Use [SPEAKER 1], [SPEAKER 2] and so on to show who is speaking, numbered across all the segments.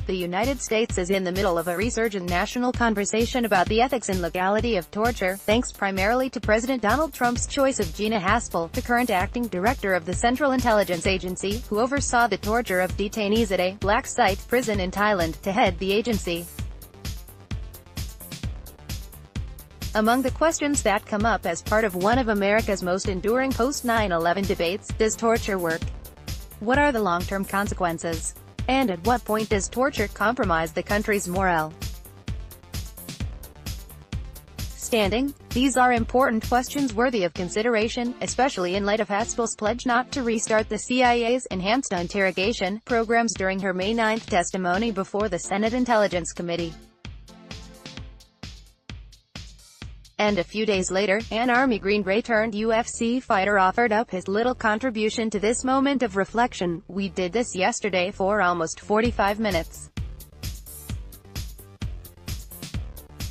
[SPEAKER 1] The United States is in the middle of a resurgent national conversation about the ethics and legality of torture, thanks primarily to President Donald Trump's choice of Gina Haspel, the current acting director of the Central Intelligence Agency, who oversaw the torture of detainees at a black site prison in Thailand, to head the agency. Among the questions that come up as part of one of America's most enduring post-9/11 debates, does torture work? What are the long-term consequences? And at what point does torture compromise the country's morale? Standing, these are important questions worthy of consideration, especially in light of Haspel's pledge not to restart the CIA's enhanced interrogation programs during her May 9 testimony before the Senate Intelligence Committee. And a few days later, an Army Green Beret-turned-UFC fighter offered up his little contribution to this moment of reflection: "We did this yesterday for almost 45 minutes.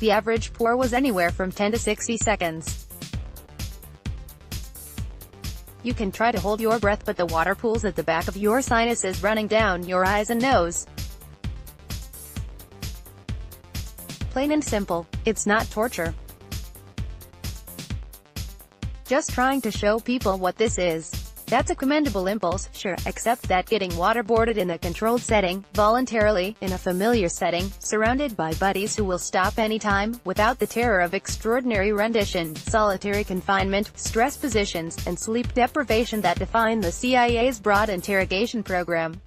[SPEAKER 1] The average pour was anywhere from 10 to 60 seconds. You can try to hold your breath, but the water pools at the back of your sinuses running down your eyes and nose. Plain and simple, it's not torture. Just trying to show people what this is. That's a commendable impulse, sure, except that getting waterboarded in a controlled setting, voluntarily, in a familiar setting, surrounded by buddies who will stop anytime, without the terror of extraordinary rendition, solitary confinement, stress positions, and sleep deprivation that define the CIA's broad interrogation program.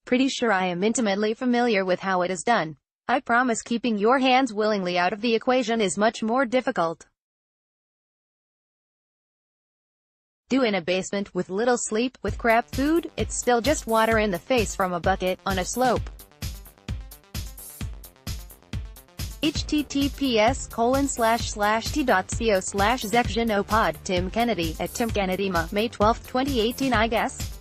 [SPEAKER 1] Pretty sure I am intimately familiar with how it is done. I promise keeping your hands willingly out of the equation is much more difficult. Do in a basement, with little sleep, with crap food, it's still just water in the face from a bucket, on a slope. https://t.co/Zekgenopod, Tim Kennedy, at Tim Kennedy, May 12, 2018. I guess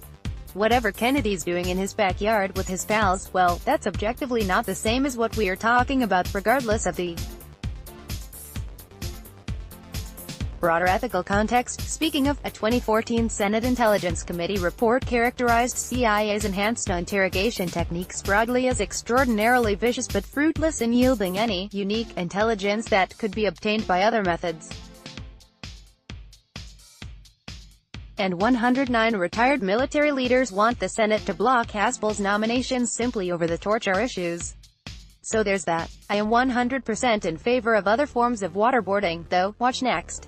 [SPEAKER 1] whatever Kennedy's doing in his backyard with his pals, well, that's objectively not the same as what we are talking about, regardless of the broader ethical context. Speaking of, a 2014 Senate Intelligence Committee report characterized CIA's enhanced interrogation techniques broadly as extraordinarily vicious but fruitless in yielding any unique intelligence that could be obtained by other methods. And 109 retired military leaders want the Senate to block Haspel's nominations simply over the torture issues. So there's that. I am 100% in favor of other forms of waterboarding, though. Watch next.